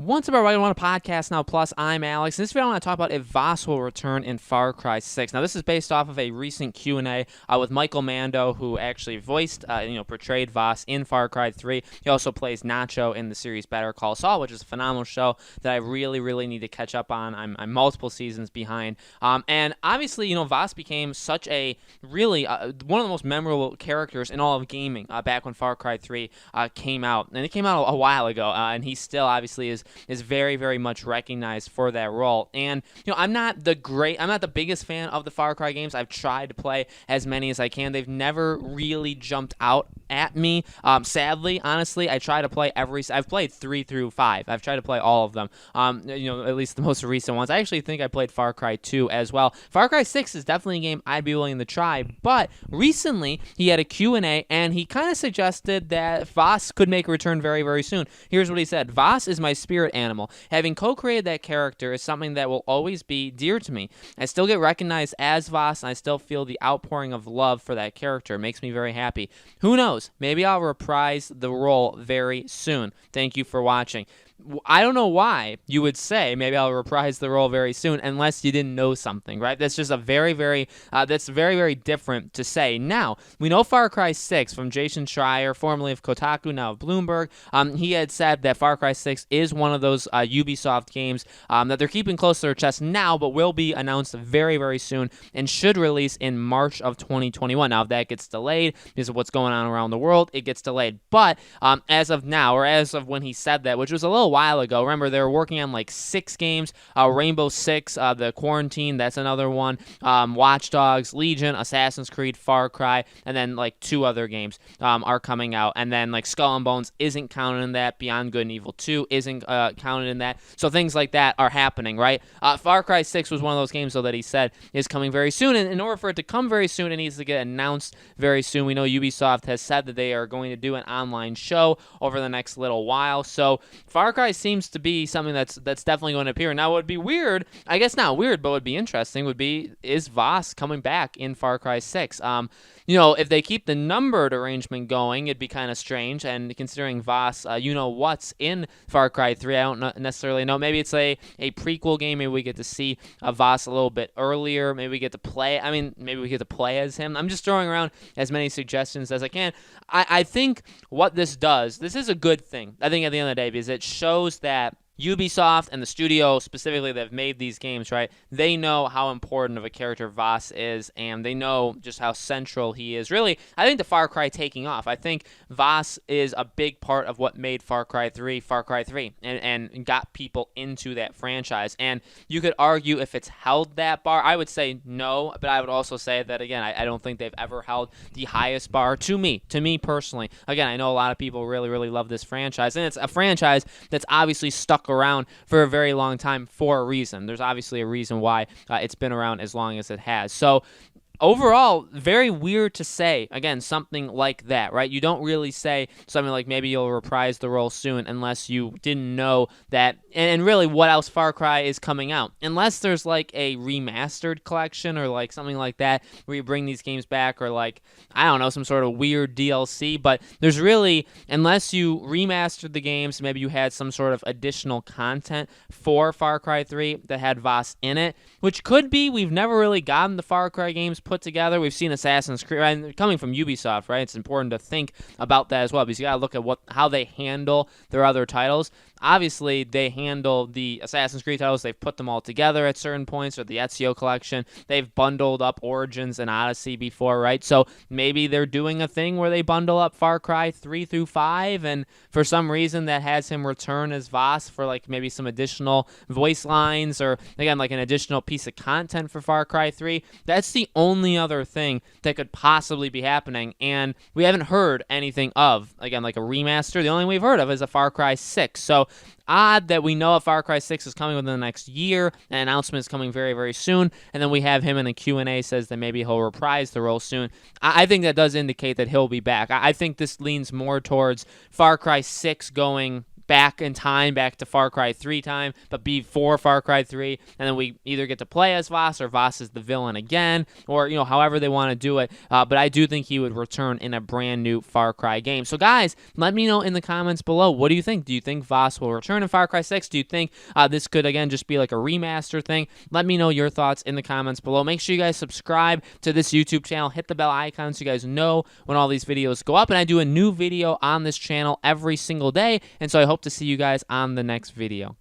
What's up, everybody? I want a podcast now. Plus, I'm Alex. In this video, I want to talk about if Vaas will return in Far Cry 6. Now, this is based off of a recent Q&A with Michael Mando, who actually voiced, portrayed Vaas in Far Cry 3. He also plays Nacho in the series Better Call Saul, which is a phenomenal show that I really, really need to catch up on. I'm multiple seasons behind. And obviously, Vaas became such a really one of the most memorable characters in all of gaming back when Far Cry 3 came out. And it came out a while ago, and he still obviously is very, very much recognized for that role. And I'm not the biggest fan of the Far Cry games. I've tried to play as many as I can. They've never really jumped out at me. Sadly, honestly, I try to play I've played 3 through 5. I've tried to play all of them. At least the most recent ones. I actually think I played Far Cry 2 as well. Far Cry 6 is definitely a game I'd be willing to try, but recently he had a Q&A and he kind of suggested that Vaas could make a return very, very soon. Here's what he said. Vaas is my spirit animal. Having co-created that character is something that will always be dear to me. I still get recognized as Vaas, and I still feel the outpouring of love for that character. It makes me very happy. Who knows? Maybe I'll reprise the role very soon. Thank you for watching. I don't know why you would say maybe I'll reprise the role very soon unless you didn't know something, right? That's just that's very, very different to say. Now, we know Far Cry 6 from Jason Schreier, formerly of Kotaku, now of Bloomberg. He had said that Far Cry 6 is one of those Ubisoft games that they're keeping close to their chest now, but will be announced very, very soon and should release in March of 2021. Now, if that gets delayed because of what's going on around the world, it gets delayed. But as of now, or as of when he said that, which was a little while ago. Remember, they were working on like 6 games. Rainbow Six, the Quarantine, that's another one. Watch Dogs, Legion, Assassin's Creed, Far Cry, and then like 2 other games are coming out. And then like Skull and Bones isn't counted in that. Beyond Good and Evil 2 isn't counted in that. So things like that are happening, right? Far Cry 6 was one of those games, though, that he said is coming very soon. And in order for it to come very soon, it needs to get announced very soon. We know Ubisoft has said that they are going to do an online show over the next little while. So Far Cry seems to be something that's definitely going to appear. Now, what would be weird, I guess not weird, but would be interesting, is Vaas coming back in Far Cry 6? If they keep the numbered arrangement going, it'd be kind of strange. And considering Vaas, what's in Far Cry 3, I don't necessarily know. Maybe it's a prequel game. Maybe we get to see Vaas a little bit earlier. Maybe we get to play. Maybe we get to play as him. I'm just throwing around as many suggestions as I can. I think what this does, this is a good thing, I think, at the end of the day, because it shows that Ubisoft and the studio specifically that have made these games, right, they know how important of a character Vaas is, and they know just how central he is. Really, I think the Far Cry taking off. I think Vaas is a big part of what made Far Cry 3, and got people into that franchise. And you could argue if it's held that bar. I would say no, but I would also say that, again, I don't think they've ever held the highest bar to me personally. Again, I know a lot of people really, really love this franchise, and it's a franchise that's obviously stuck around for a very long time for a reason. There's obviously a reason why it's been around as long as it has. So overall, very weird to say, again, something like that, right? You don't really say something like maybe you'll reprise the role soon unless you didn't know that, and really what else Far Cry is coming out. Unless there's like a remastered collection or like something like that where you bring these games back, or like, I don't know, some sort of weird DLC, but there's really, unless you remastered the games, maybe you had some sort of additional content for Far Cry 3 that had Vaas in it, which could be, we've never really gotten the Far Cry games put together. We've seen Assassin's Creed, right? Coming from Ubisoft, right? It's important to think about that as well, because you gotta look at how they handle their other titles. Obviously, they handle the Assassin's Creed titles. They've put them all together at certain points, or the Ezio collection. They've bundled up Origins and Odyssey before, right? So maybe they're doing a thing where they bundle up Far Cry 3 through 5, and for some reason that has him return as Vaas for like maybe some additional voice lines, or again, like an additional piece of content for Far Cry 3. That's the only other thing that could possibly be happening, and we haven't heard anything of, again, like a remaster. The only thing we've heard of is a Far Cry 6. So odd that we know a Far Cry 6 is coming within the next year. An announcement is coming very, very soon, and then we have him in a Q&A says that maybe he'll reprise the role soon. I think that does indicate that he'll be back. I think this leans more towards Far Cry 6 going back in time, back to Far Cry 3 time, but before Far Cry 3, and then we either get to play as Vaas or Vaas is the villain again, or, you know, however they want to do it. But I do think he would return in a brand new Far Cry game. So guys, let me know in the comments below, what do you think? Do you think Vaas will return in Far Cry 6? Do you think this could, again, just be like a remaster thing? Let me know your thoughts in the comments below. Make sure you guys subscribe to this YouTube channel. Hit the bell icon so you guys know when all these videos go up. And I do a new video on this channel every single day. And so I hope to see you guys on the next video.